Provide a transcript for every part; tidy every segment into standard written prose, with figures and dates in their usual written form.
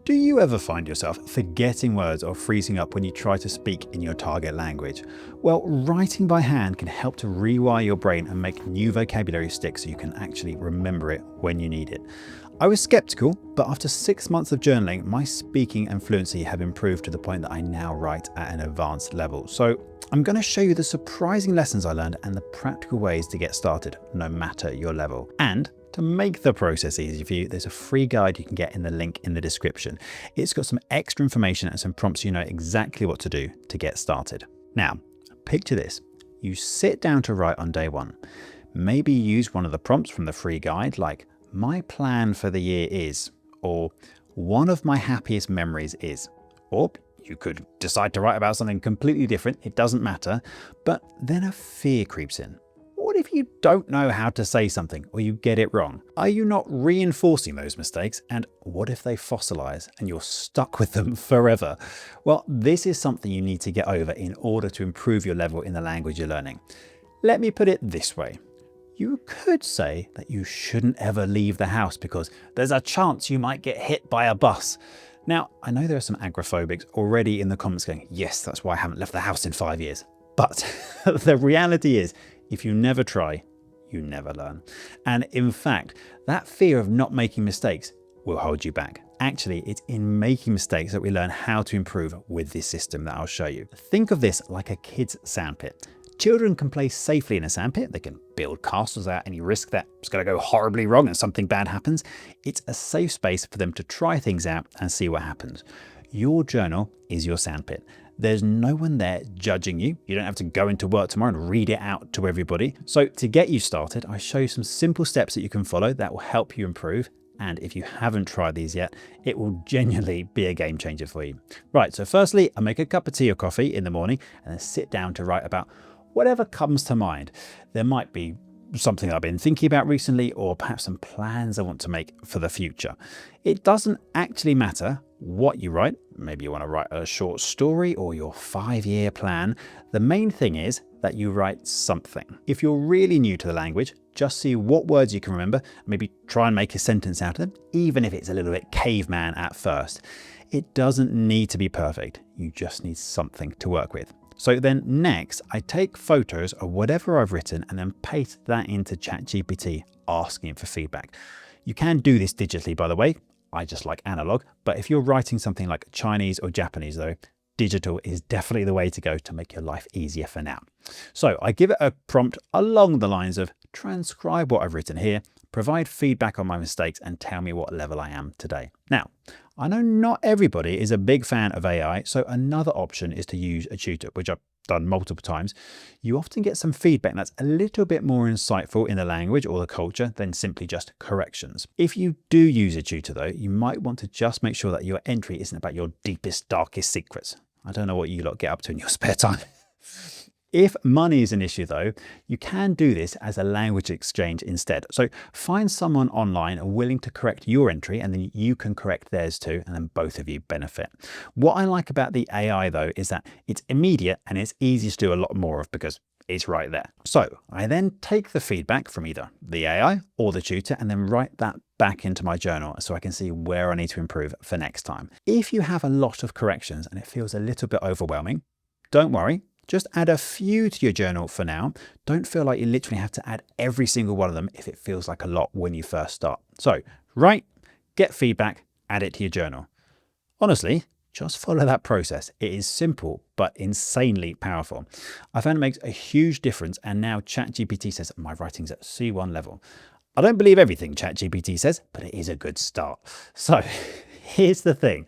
Do you ever find yourself forgetting words or freezing up when you try to speak in your target language? Well, writing by hand can help to rewire your brain and make new vocabulary stick so you can actually remember it when you need it. I was skeptical, but after 6 months of journaling, my speaking and fluency have improved to the point that I now write at an advanced level. So I'm going to show you the surprising lessons I learned and the practical ways to get started, no matter your level. And to make the process easy for you, there's a free guide you can get in the link in the description. It's got some extra information and some prompts so you know exactly what to do to get started. Now, picture this. You sit down to write on day one. Maybe use one of the prompts from the free guide, like, my plan for the year is, or one of my happiest memories is, or you could decide to write about something completely different. It doesn't matter. But then a fear creeps in. What if you don't know how to say something or you get it wrong? Are you not reinforcing those mistakes? And what if they fossilize and you're stuck with them forever? Well, this is something you need to get over in order to improve your level in the language you're learning. Let me put it this way. You could say that you shouldn't ever leave the house because there's a chance you might get hit by a bus. Now, I know there are some agoraphobics already in the comments going, yes, that's why I haven't left the house in 5 years. But the reality is, if you never try, you never learn. And in fact, that fear of not making mistakes will hold you back. Actually, it's in making mistakes that we learn how to improve with this system that I'll show you. Think of this like a kid's sandpit. Children can play safely in a sandpit. They can build castles without any risk that it's going to go horribly wrong and something bad happens. It's a safe space for them to try things out and see what happens. Your journal is your sandpit. There's no one there judging you. You don't have to go into work tomorrow and read it out to everybody. So to get you started, I show you some simple steps that you can follow that will help you improve. And if you haven't tried these yet, it will genuinely be a game changer for you. Right, so firstly, I make a cup of tea or coffee in the morning and then sit down to write about whatever comes to mind. There might be something I've been thinking about recently, or perhaps some plans I want to make for the future. It doesn't actually matter what you write. Maybe you want to write a short story or your 5-year plan. The main thing is that you write something. If you're really new to the language, just see what words you can remember, maybe try and make a sentence out of them, even if it's a little bit caveman at first. It doesn't need to be perfect. You just need something to work with. So then next, I take photos of whatever I've written and then paste that into ChatGPT, asking for feedback. You can do this digitally, by the way. I just like analog, but if you're writing something like Chinese or Japanese though, digital is definitely the way to go to make your life easier for now. So I give it a prompt along the lines of transcribe what I've written here, provide feedback on my mistakes, and tell me what level I am today. Now, I know not everybody is a big fan of AI, so another option is to use a tutor, which I've done multiple times. You often get some feedback that's a little bit more insightful in the language or the culture than simply just corrections. If you do use a tutor though, you might want to just make sure that your entry isn't about your deepest, darkest secrets. I don't know what you lot get up to in your spare time. If money is an issue though, you can do this as a language exchange instead. So find someone online willing to correct your entry and then you can correct theirs too, and then both of you benefit. What I like about the AI though is that it's immediate and it's easy to do a lot more of because it's right there. So I then take the feedback from either the AI or the tutor and then write that back into my journal so I can see where I need to improve for next time. If you have a lot of corrections and it feels a little bit overwhelming, don't worry. Just add a few to your journal for now. Don't feel like you literally have to add every single one of them if it feels like a lot when you first start. So write, get feedback, add it to your journal. Honestly, just follow that process. It is simple, but insanely powerful. I found it makes a huge difference. And now ChatGPT says my writing's at C1 level. I don't believe everything ChatGPT says, but it is a good start. So here's the thing.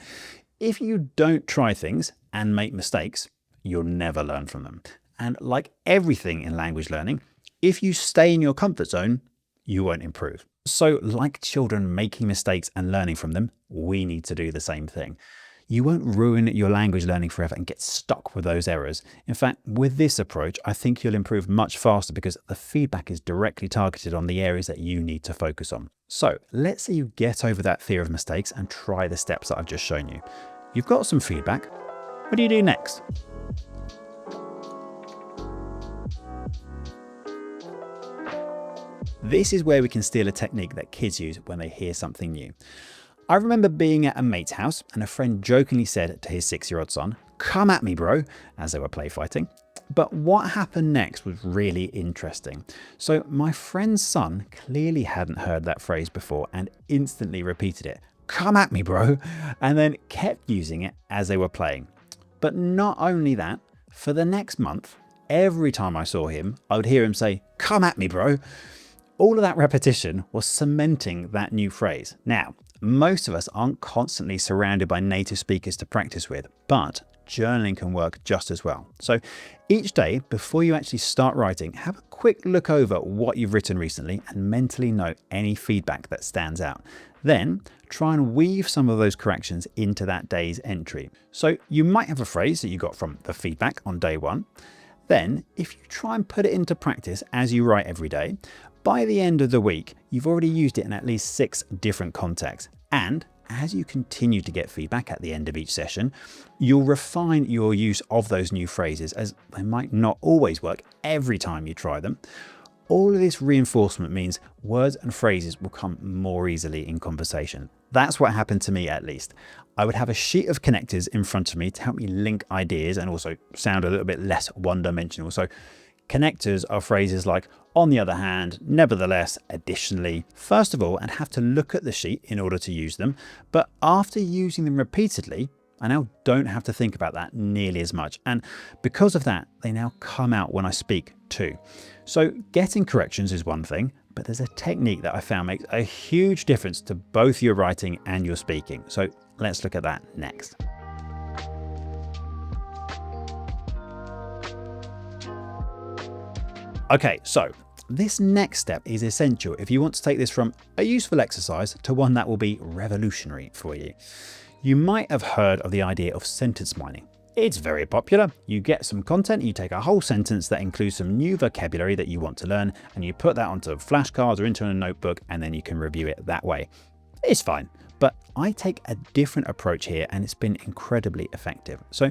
If you don't try things and make mistakes, you'll never learn from them. And like everything in language learning, if you stay in your comfort zone, you won't improve. So like children making mistakes and learning from them, we need to do the same thing. You won't ruin your language learning forever and get stuck with those errors. In fact, with this approach, I think you'll improve much faster because the feedback is directly targeted on the areas that you need to focus on. So let's say you get over that fear of mistakes and try the steps that I've just shown you. You've got some feedback. What do you do next? This is where we can steal a technique that kids use when they hear something new. I remember being at a mate's house and a friend jokingly said to his 6-year-old son, "Come at me, bro," as they were play fighting. But what happened next was really interesting. So my friend's son clearly hadn't heard that phrase before and instantly repeated it, "Come at me, bro," and then kept using it as they were playing. But not only that, for the next month, every time I saw him, I would hear him say, "Come at me, bro." All of that repetition was cementing that new phrase. Now, most of us aren't constantly surrounded by native speakers to practice with, but journaling can work just as well. So each day, before you actually start writing, have a quick look over what you've written recently and mentally note any feedback that stands out. Then try and weave some of those corrections into that day's entry. So you might have a phrase that you got from the feedback on day one. Then, if you try and put it into practice as you write every day, by the end of the week, you've already used it in at least 6 different contexts. And as you continue to get feedback at the end of each session, you'll refine your use of those new phrases, as they might not always work every time you try them. All of this reinforcement means words and phrases will come more easily in conversation. That's what happened to me, at least. I would have a sheet of connectors in front of me to help me link ideas and also sound a little bit less one-dimensional. So connectors are phrases like "on the other hand," "nevertheless," "additionally." First of all, I'd have to look at the sheet in order to use them. But after using them repeatedly, I now don't have to think about that nearly as much. And because of that, they now come out when I speak too. So getting corrections is one thing, but there's a technique that I found makes a huge difference to both your writing and your speaking. So let's look at that next. Okay, so this next step is essential if you want to take this from a useful exercise to one that will be revolutionary for you. You might have heard of the idea of sentence mining. It's very popular. You get some content, you take a whole sentence that includes some new vocabulary that you want to learn, and you put that onto flashcards or into a notebook, and then you can review it that way. It's fine, but I take a different approach here, and it's been incredibly effective. So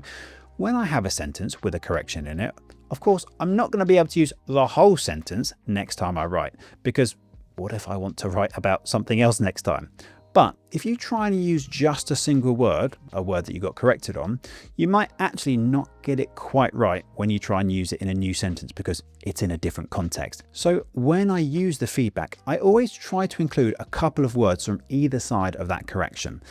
when I have a sentence with a correction in it, of course, I'm not going to be able to use the whole sentence next time I write, because what if I want to write about something else next time? But if you try and use just a single word, a word that you got corrected on, you might actually not get it quite right when you try and use it in a new sentence because it's in a different context. So when I use the feedback, I always try to include a couple of words from either side of that correction.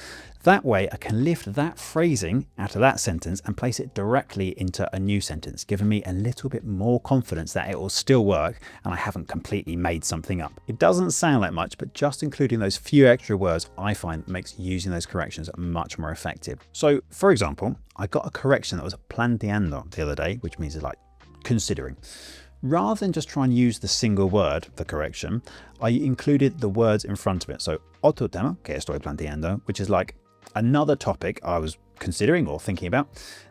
That way I can lift that phrasing out of that sentence and place it directly into a new sentence, giving me a little bit more confidence that it will still work and I haven't completely made something up. It doesn't sound like much, but just including those few extra words I find makes using those corrections much more effective. So for example, I got a correction that was planteando the other day, which means it's like considering. Rather than just try and use the single word, the correction, I included the words in front of it. So otro tema que estoy planteando, which is like another topic I was considering or thinking about.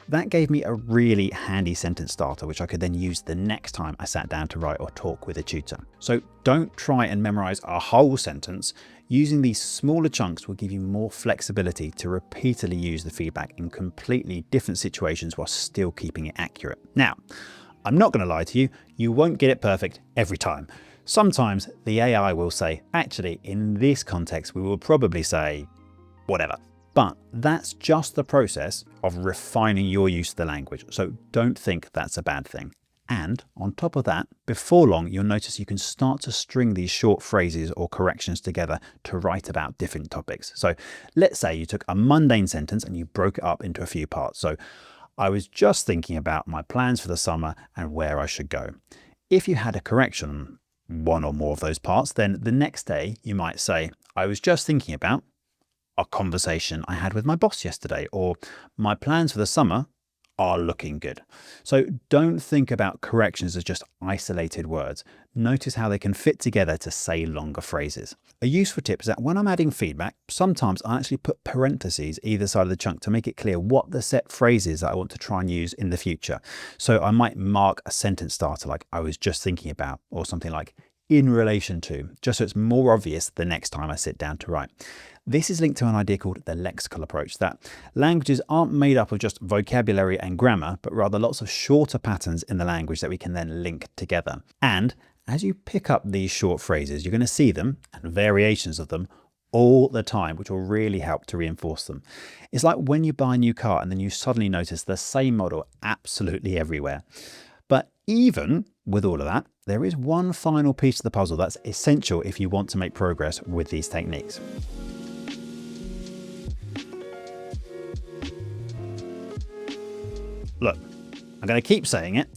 That gave me a really handy sentence starter, which I could then use the next time I sat down to write or talk with a tutor. So don't try and memorize a whole sentence. Using these smaller chunks will give you more flexibility to repeatedly use the feedback in completely different situations while still keeping it accurate. Now, I'm not going to lie to you, you won't get it perfect every time. Sometimes the AI will say, actually, in this context, we will probably say whatever. But that's just the process of refining your use of the language. So don't think that's a bad thing. And on top of that, before long, you'll notice you can start to string these short phrases or corrections together to write about different topics. So let's say you took a mundane sentence and you broke it up into a few parts. So I was just thinking about my plans for the summer and where I should go. If you had a correction on one or more of those parts, then the next day you might say, I was just thinking about a conversation I had with my boss yesterday, or my plans for the summer are looking good. So don't think about corrections as just isolated words. Notice how they can fit together to say longer phrases. A useful tip is that when I'm adding feedback, sometimes I actually put parentheses either side of the chunk to make it clear what the set phrase is that I want to try and use in the future. So I might mark a sentence starter like I was just thinking about, or something like in relation to, just so it's more obvious the next time I sit down to write. This is linked to an idea called the lexical approach, that languages aren't made up of just vocabulary and grammar, but rather lots of shorter patterns in the language that we can then link together. And as you pick up these short phrases, you're going to see them and variations of them all the time, which will really help to reinforce them. It's like when you buy a new car and then you suddenly notice the same model absolutely everywhere. But even with all of that, there is one final piece of the puzzle that's essential if you want to make progress with these techniques. Look, I'm going to keep saying it.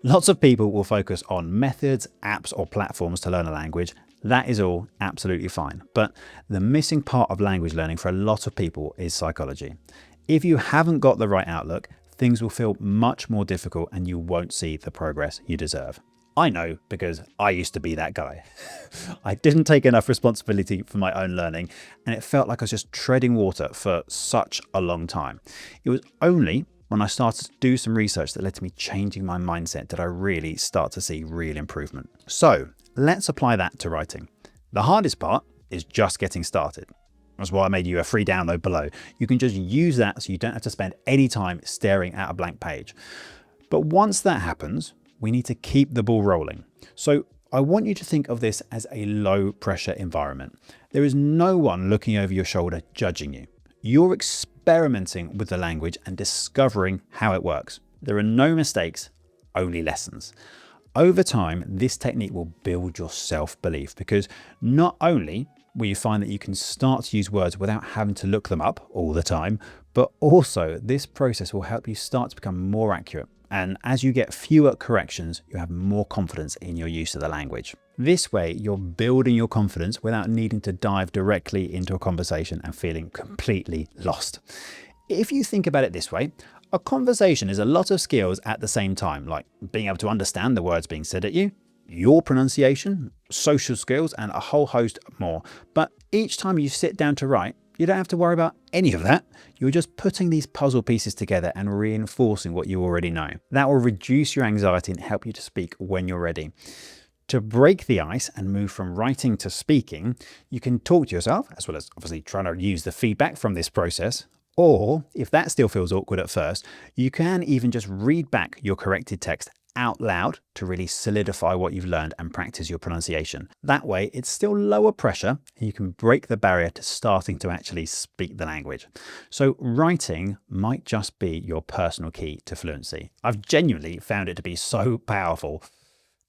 Lots of people will focus on methods, apps, or platforms to learn a language. That is all absolutely fine. But the missing part of language learning for a lot of people is psychology. If you haven't got the right outlook, things will feel much more difficult and you won't see the progress you deserve. I know, because I used to be that guy. I didn't take enough responsibility for my own learning, and it felt like I was just treading water for such a long time. It was only when I started to do some research that led to me changing my mindset did I really start to see real improvement. So let's apply that to writing. The hardest part is just getting started. That's why I made you a free download below. You can just use that so you don't have to spend any time staring at a blank page. But once that happens, we need to keep the ball rolling. So I want you to think of this as a low pressure environment. There is no one looking over your shoulder judging you. You're experimenting with the language and discovering how it works. There are no mistakes, only lessons. Over time, this technique will build your self-belief because not only will you find that you can start to use words without having to look them up all the time, but also this process will help you start to become more accurate. And as you get fewer corrections, you have more confidence in your use of the language. This way, you're building your confidence without needing to dive directly into a conversation and feeling completely lost. If you think about it this way, a conversation is a lot of skills at the same time, like being able to understand the words being said at you, your pronunciation, social skills, and a whole host more. But each time you sit down to write, you don't have to worry about any of that. You're just putting these puzzle pieces together and reinforcing what you already know. That will reduce your anxiety and help you to speak when you're ready. To break the ice and move from writing to speaking, you can talk to yourself, as well as obviously trying to use the feedback from this process. Or if that still feels awkward at first, you can even just read back your corrected text out loud to really solidify what you've learned and practice your pronunciation. That way, it's still lower pressure and you can break the barrier to starting to actually speak the language. So writing might just be your personal key to fluency. I've genuinely found it to be so powerful.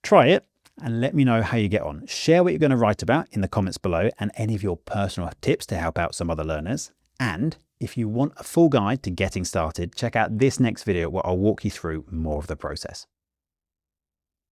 Try it and let me know how you get on. Share what you're going to write about in the comments below and any of your personal tips to help out some other learners. And if you want a full guide to getting started, check out this next video where I'll walk you through more of the process.